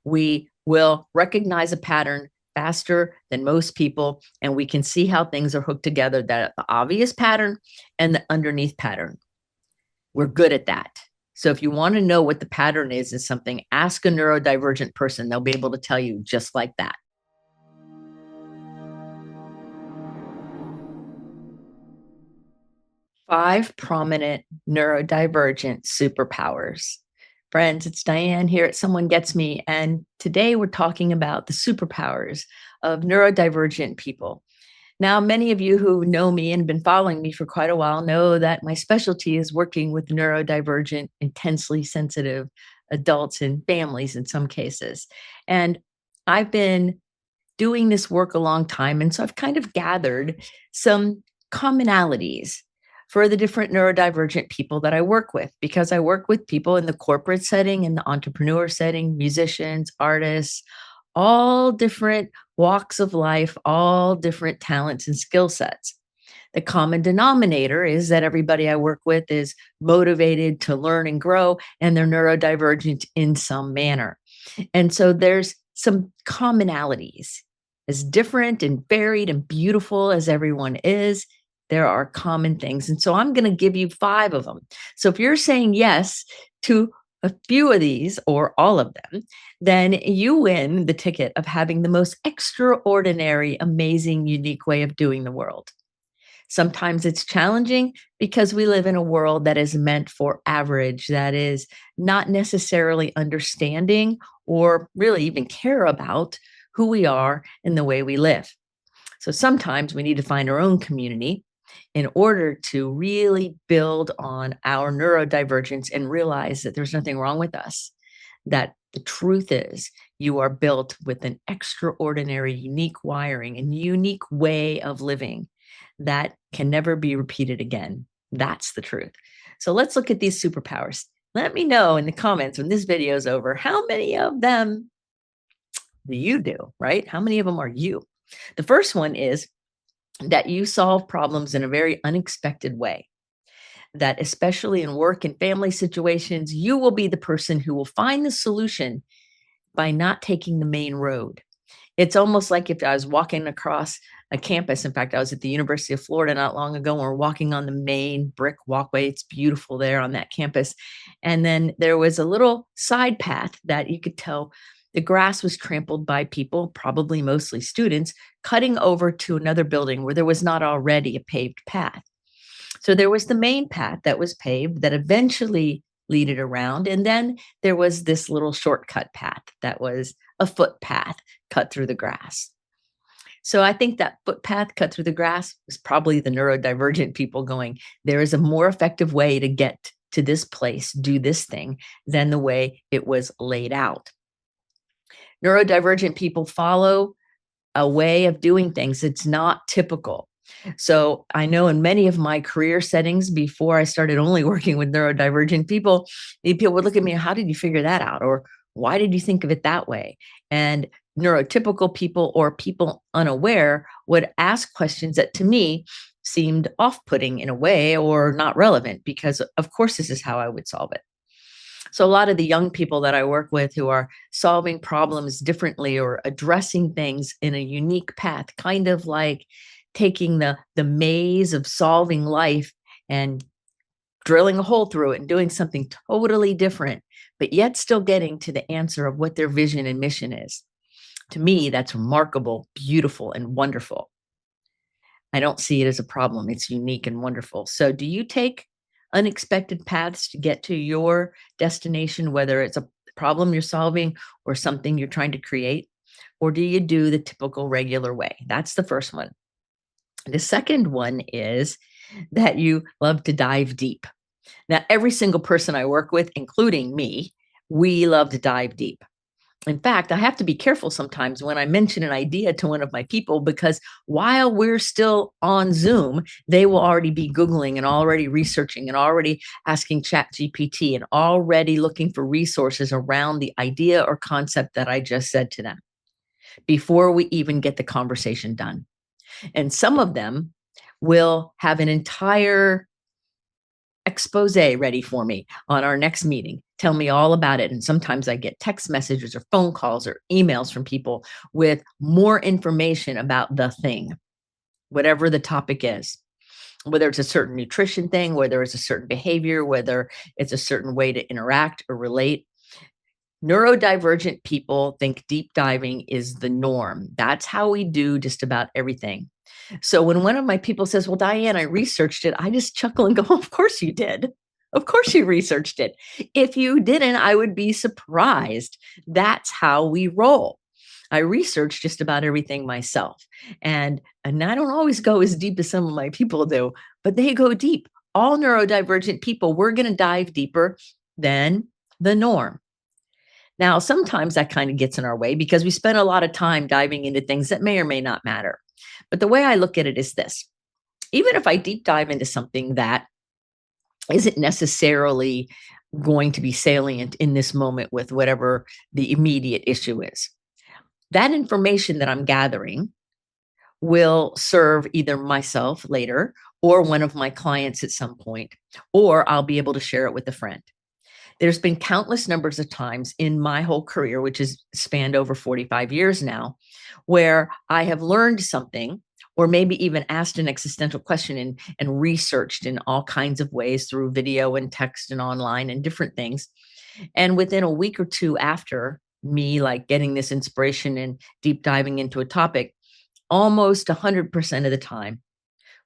We will recognize a pattern faster than most people, and we can see how things are hooked together, that the obvious pattern and the underneath pattern. We're good at that. So if you want to know what the pattern is in something, ask a neurodivergent person. They'll be able to tell you just like that. Five prominent neurodivergent superpowers. Friends, it's Diane here at Someone Gets Me, and today we're talking about the superpowers of neurodivergent people. Now, many of you who know me and been following me for quite a while know that my specialty is working with neurodivergent, intensely sensitive adults and families in some cases. And I've been doing this work a long time, and so I've kind of gathered some commonalities for the different neurodivergent people that I work with, because I work with people in the corporate setting, in the entrepreneur setting, musicians, artists, all different walks of life, all different talents and skill sets. The common denominator is that everybody I work with is motivated to learn and grow, and they're neurodivergent in some manner. And so there's some commonalities. As different and varied and beautiful as everyone is, there are common things. And so I'm going to give you five of them. So if you're saying yes to a few of these or all of them, then you win the ticket of having the most extraordinary, amazing, unique way of doing the world. Sometimes it's challenging because we live in a world that is meant for average, that is not necessarily understanding or really even care about who we are and the way we live. So sometimes we need to find our own community in order to really build on our neurodivergence and realize that there's nothing wrong with us. That the truth is, you are built with an extraordinary, unique wiring and unique way of living that can never be repeated again. That's the truth. So let's look at these superpowers. Let me know in the comments when this video is over, how many of them do you do, right? How many of them are you? The first one is that you solve problems in a very unexpected way. That especially in work and family situations, you will be the person who will find the solution by not taking the main road. It's almost like if I was walking across a campus. In fact, I was at the University of Florida not long ago, and we're walking on the main brick walkway. It's beautiful there on that campus. And then there was a little side path that you could tell the grass was trampled by people, probably mostly students, cutting over to another building where there was not already a paved path. So there was the main path that was paved that eventually leaded around. And then there was this little shortcut path that was a footpath cut through the grass. So I think that footpath cut through the grass was probably the neurodivergent people going, there is a more effective way to get to this place, do this thing, than the way it was laid out. Neurodivergent people follow a way of doing things. It's not typical. So I know in many of my career settings before I started only working with neurodivergent people, people would look at me, how did you figure that out? Or why did you think of it that way? And neurotypical people or people unaware would ask questions that to me seemed off-putting in a way or not relevant, because of course this is how I would solve it. So a lot of the young people that I work with who are solving problems differently or addressing things in a unique path, kind of like taking the maze of solving life and drilling a hole through it and doing something totally different, but yet still getting to the answer of what their vision and mission is. To me, that's remarkable, beautiful, and wonderful. I don't see it as a problem. It's unique and wonderful. So do you take unexpected paths to get to your destination, whether it's a problem you're solving or something you're trying to create? Or do you do the typical regular way? That's the first one. The second one is that you love to dive deep. Now, every single person I work with, including me, we love to dive deep. In fact, I have to be careful sometimes when I mention an idea to one of my people, because while we're still on Zoom, they will already be Googling and already researching and already asking ChatGPT and already looking for resources around the idea or concept that I just said to them before we even get the conversation done. And some of them will have an entire expose ready for me on our next meeting. Tell me all about it. And sometimes I get text messages or phone calls or emails from people with more information about the thing, whatever the topic is, whether it's a certain nutrition thing, whether it's a certain behavior, whether it's a certain way to interact or relate. Neurodivergent people think deep diving is the norm. That's how we do just about everything. So when one of my people says, "Well, Diane, I researched it," I just chuckle and go, "Of course you did. Of course you researched it. If you didn't, I would be surprised." That's how we roll. I research just about everything myself. And I don't always go as deep as some of my people do, but they go deep. All neurodivergent people, we're going to dive deeper than the norm. Now, sometimes that kind of gets in our way because we spend a lot of time diving into things that may or may not matter. But the way I look at it is this: even if I deep dive into something that isn't necessarily going to be salient in this moment with whatever the immediate issue is, that information that I'm gathering will serve either myself later or one of my clients at some point, or I'll be able to share it with a friend. There's been countless numbers of times in my whole career, which has spanned over 45 years now, where I have learned something or maybe even asked an existential question and researched in all kinds of ways through video and text and online and different things. And within a week or two after me like getting this inspiration and deep diving into a topic, almost 100% of the time,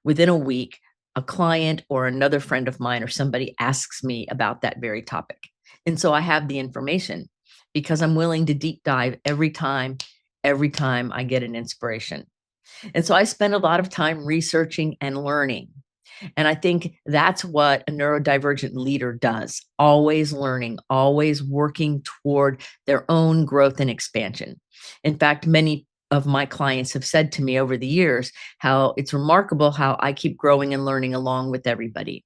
within a week, a client or another friend of mine or somebody asks me about that very topic. And so I have the information because I'm willing to deep dive every time I get an inspiration. And so I spend a lot of time researching and learning. And I think that's what a neurodivergent leader does, always learning, always working toward their own growth and expansion. In fact, many of my clients have said to me over the years how it's remarkable how I keep growing and learning along with everybody.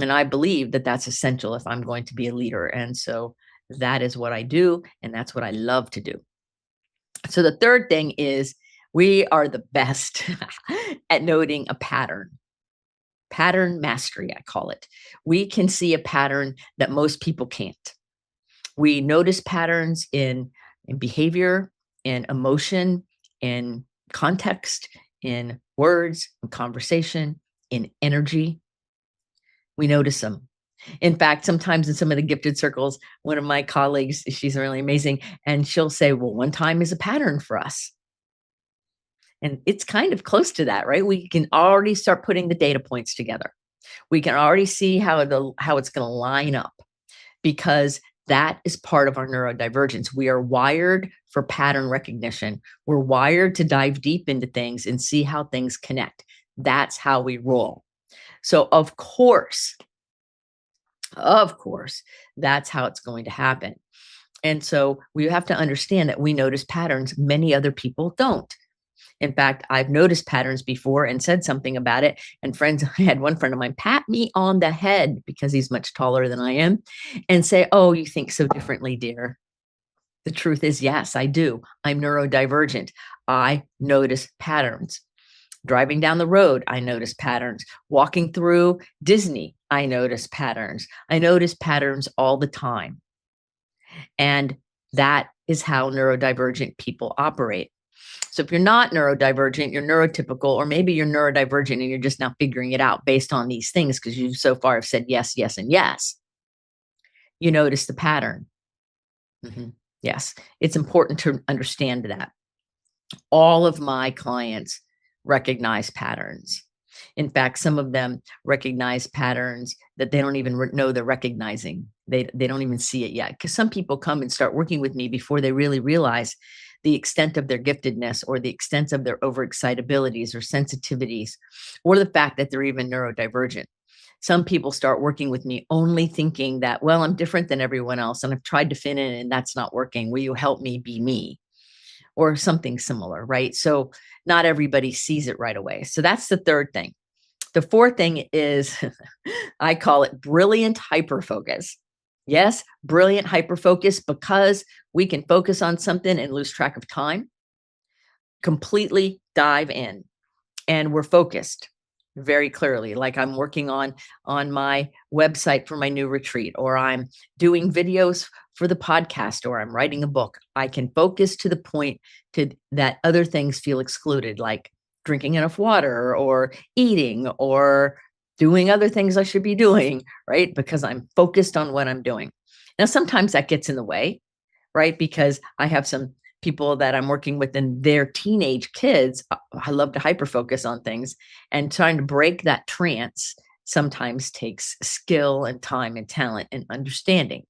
And I believe that that's essential if I'm going to be a leader. And so that is what I do. And that's what I love to do. So the third thing is we are the best at noting a pattern mastery, I call it. We can see a pattern that most people can't. We notice patterns in behavior, in emotion, in context, in words, in conversation, in energy. We notice them. In fact, sometimes in some of the gifted circles, one of my colleagues, she's really amazing, and she'll say, "Well, one time is a pattern for us." And it's kind of close to that, right? We can already start putting the data points together. We can already see how it's going to line up because that is part of our neurodivergence. We are wired for pattern recognition. We're wired to dive deep into things and see how things connect. That's how we roll. So of course, that's how it's going to happen. And so we have to understand that we notice patterns many other people don't. In fact, I've noticed patterns before and said something about it. And friends, I had one friend of mine pat me on the head because he's much taller than I am and say, "Oh, you think so differently, dear." The truth is, yes, I do. I'm neurodivergent. I notice patterns. Driving down the road, I notice patterns. Walking through Disney, I notice patterns. I notice patterns all the time. And that is how neurodivergent people operate. So if you're not neurodivergent, you're neurotypical, or maybe you're neurodivergent and you're just now figuring it out based on these things because you so far have said yes, yes, and yes. You notice the pattern. Yes, it's important to understand that. All of my clients recognize patterns. In fact, some of them recognize patterns that they don't even know they're recognizing. They don't even see it yet. Because some people come and start working with me before they really realize the extent of their giftedness or the extent of their overexcitabilities or sensitivities, or the fact that they're even neurodivergent. Some people start working with me only thinking that, well, I'm different than everyone else and I've tried to fit in and that's not working. Will you help me be me? Or something similar, right? So not everybody sees it right away. So that's the third thing. The fourth thing is, I call it brilliant hyperfocus. Yes, brilliant hyperfocus, because we can focus on something and lose track of time, completely dive in, and we're focused. very clearly, like I'm working on my website for my new retreat, or I'm doing videos for the podcast, or I'm writing a book. I can focus to the point to that other things feel excluded, like drinking enough water or eating or doing other things I should be doing, right? Because I'm focused on what I'm doing. Now, sometimes that gets in the way, right? Because I have some people that I'm working with and their teenage kids. I love to hyper focus on things, and trying to break that trance sometimes takes skill and time and talent and understanding.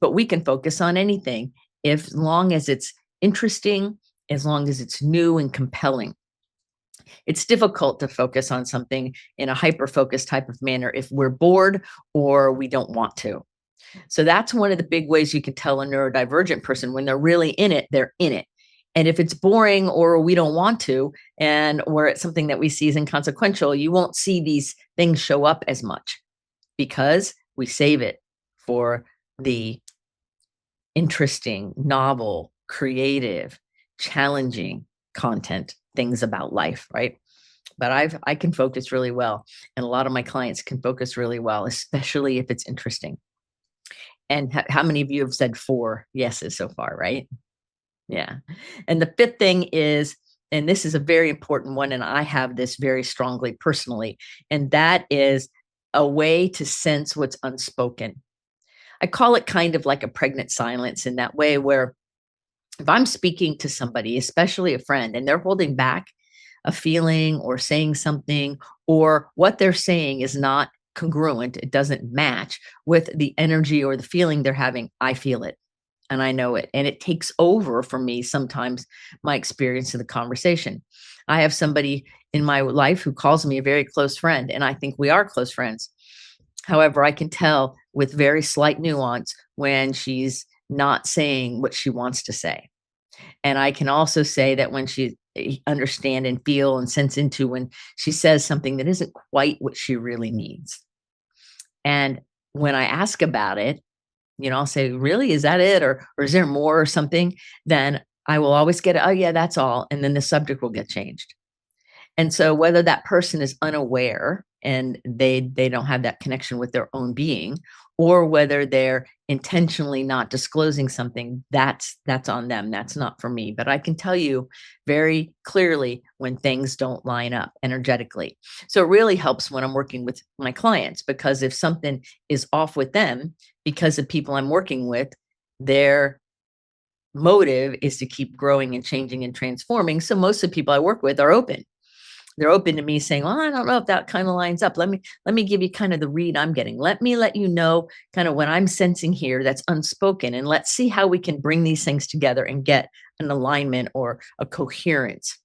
But we can focus on anything if, as long as it's interesting, as long as it's new and compelling. It's difficult to focus on something in a hyper focused type of manner if we're bored or we don't want to. So that's one of the big ways you can tell a neurodivergent person when they're really in it, they're in it. And if it's boring or we don't want to, and or it's something that we see as inconsequential, you won't see these things show up as much because we save it for the interesting, novel, creative, challenging content, things about life, right? But I can focus really well, and a lot of my clients can focus really well, especially if it's interesting. And how many of you have said 4 yeses so far, right? Yeah. And the fifth thing is, and this is a very important one, and I have this very strongly personally, and that is a way to sense what's unspoken. I call it kind of like a pregnant silence in that way, where if I'm speaking to somebody, especially a friend, and they're holding back a feeling or saying something, or what they're saying is not congruent, it doesn't match with the energy or the feeling they're having, I feel it and I know it. And it takes over for me sometimes my experience of the conversation. I have somebody in my life who calls me a very close friend, and I think we are close friends. However, I can tell with very slight nuance when she's not saying what she wants to say. And I can also say that when she understand and feel and sense into when she says something that isn't quite what she really needs. And when I ask about it, I'll say, "Really? Is that it? Or is there more or something?" Then I will always get, "Oh yeah, that's all." And then the subject will get changed. And so whether that person is unaware and they don't have that connection with their own being, or whether they're intentionally not disclosing something, that's on them. That's not for me. But I can tell you very clearly when things don't line up energetically. So it really helps when I'm working with my clients, because if something is off with them because of people I'm working with, their motive is to keep growing and changing and transforming. So most of the people I work with are open. They're open to me saying, "Well, I don't know if that kind of lines up. Let me give you kind of the read I'm getting. Let me let you know kind of what I'm sensing here that's unspoken, and let's see how we can bring these things together and get an alignment or a coherence."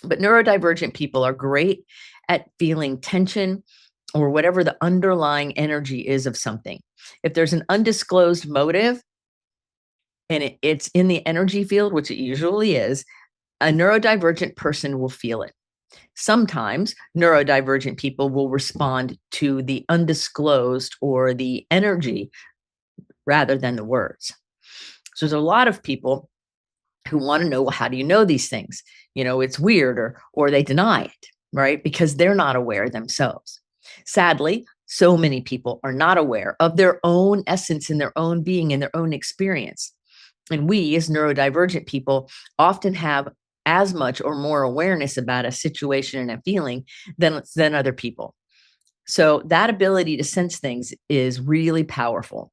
But neurodivergent people are great at feeling tension or whatever the underlying energy is of something. If there's an undisclosed motive and it's in the energy field, which it usually is, a neurodivergent person will feel it. Sometimes neurodivergent people will respond to the undisclosed or the energy rather than the words. So there's a lot of people who want to know, well, how do you know these things? It's weird, or they deny it, right? Because they're not aware themselves. Sadly, so many people are not aware of their own essence and their own being and their own experience. And we, as neurodivergent people, often have as much or more awareness about a situation and a feeling than other people. So that ability to sense things is really powerful.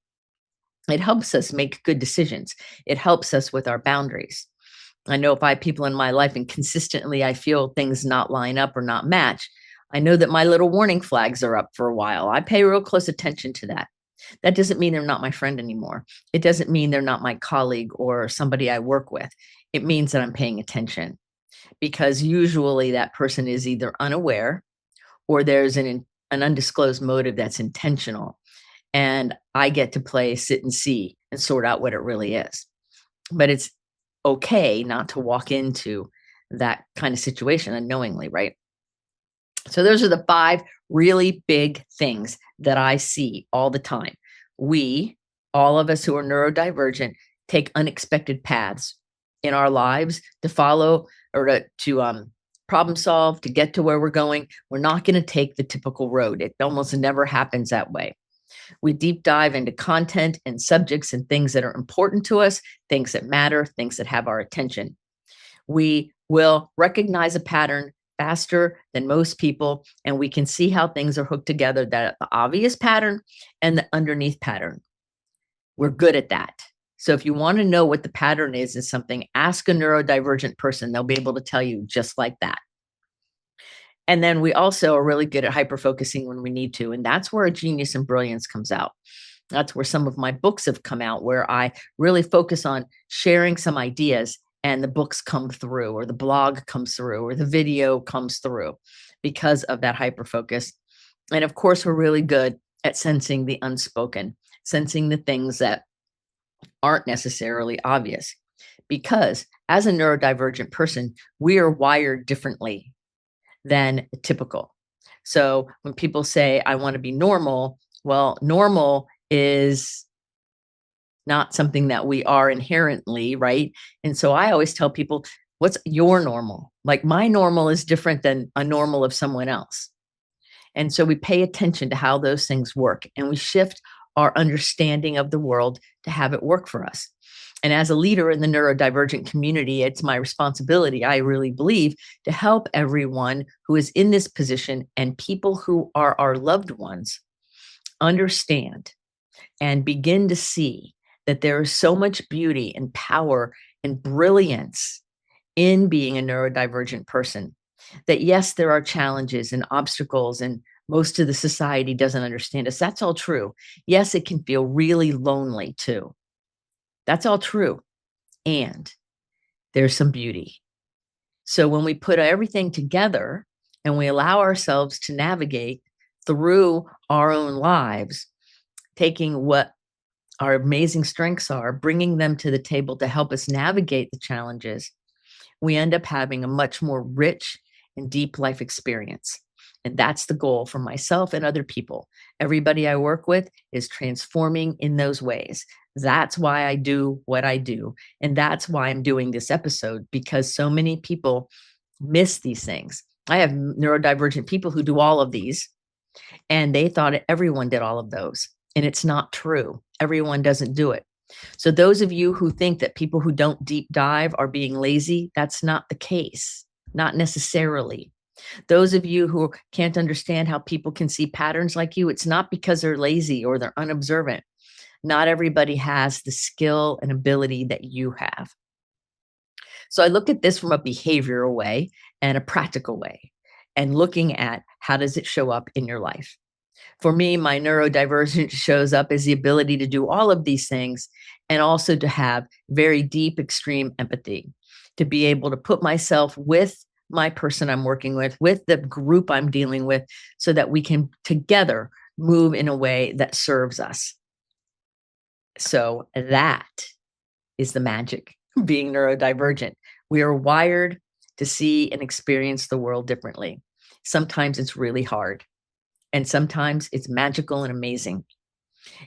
It helps us make good decisions. It helps us with our boundaries. I know if I have people in my life and consistently I feel things not line up or not match, I know that my little warning flags are up for a while. I pay real close attention to that. That doesn't mean they're not my friend anymore. It doesn't mean they're not my colleague or somebody I work with. It means that I'm paying attention, because usually that person is either unaware or there's an undisclosed motive that's intentional. And I get to play sit and see and sort out what it really is. But it's okay not to walk into that kind of situation unknowingly, right? So those are the 5 really big things that I see all the time. We, all of us who are neurodivergent, take unexpected paths in our lives to follow or to problem solve, to get to where we're going. We're not going to take the typical road. It almost never happens that way. We deep dive into content and subjects and things that are important to us, things that matter, things that have our attention. We will recognize a pattern faster than most people, and we can see how things are hooked together, that the obvious pattern and the underneath pattern. We're good at that. So if you want to know what the pattern is in something, ask a neurodivergent person. They'll be able to tell you just like that. And then we also are really good at hyper-focusing when we need to. And that's where a genius and brilliance comes out. That's where some of my books have come out, where I really focus on sharing some ideas and the books come through, or the blog comes through, or the video comes through because of that hyper-focus. And of course, we're really good at sensing the unspoken, sensing the things that aren't necessarily obvious. Because as a neurodivergent person, we are wired differently than typical. So when people say, I want to be normal, well, normal is not something that we are inherently, right? And so I always tell people, what's your normal? Like my normal is different than a normal of someone else. And so we pay attention to how those things work, and we shift our understanding of the world to have it work for us. And as a leader in the neurodivergent community, it's my responsibility, I really believe, to help everyone who is in this position and people who are our loved ones understand and begin to see that there is so much beauty and power and brilliance in being a neurodivergent person. That yes, there are challenges and obstacles, and most of the society doesn't understand us. That's all true. Yes, it can feel really lonely too. That's all true. And there's some beauty. So when we put everything together and we allow ourselves to navigate through our own lives, taking what our amazing strengths are, bringing them to the table to help us navigate the challenges, we end up having a much more rich and deep life experience. And that's the goal for myself and other people. Everybody I work with is transforming in those ways. That's why I do what I do. And that's why I'm doing this episode, because so many people miss these things. I have neurodivergent people who do all of these, and they thought everyone did all of those. And it's not true. Everyone doesn't do it. So those of you who think that people who don't deep dive are being lazy, that's not the case, not necessarily. Those of you who can't understand how people can see patterns like you, it's not because they're lazy or they're unobservant. Not everybody has the skill and ability that you have. So I look at this from a behavioral way and a practical way, and looking at how does it show up in your life. For me, my neurodivergence shows up as the ability to do all of these things, and also to have very deep, extreme empathy, to be able to put myself with my person I'm working with the group I'm dealing with, so that we can together move in a way that serves us. So that is the magic of being neurodivergent. We are wired to see and experience the world differently. Sometimes it's really hard. And sometimes it's magical and amazing.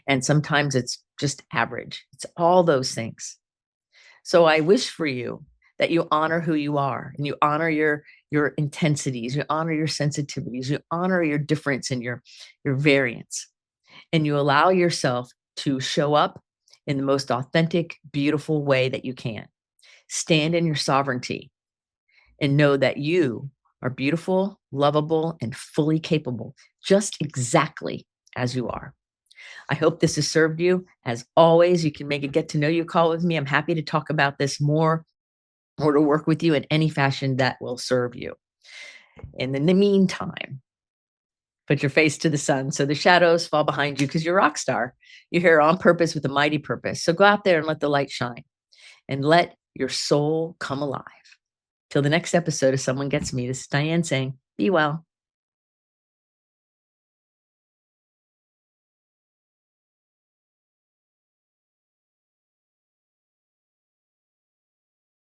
And sometimes it's just average. It's all those things. So I wish for you that you honor who you are, and you honor your intensities, you honor your sensitivities, you honor your difference and your variance. And you allow yourself to show up in the most authentic, beautiful way that you can. Stand in your sovereignty and know that you are beautiful, lovable, and fully capable, just exactly as you are. I hope this has served you. As always, you can make a get to know you call with me. I'm happy to talk about this more, or to work with you in any fashion that will serve you. And in the meantime, put your face to the sun so the shadows fall behind you, because you're a rock star. You're here on purpose with a mighty purpose. So go out there and let the light shine, and let your soul come alive. Till the next episode of Someone Gets Me, this is Dianne saying, be well.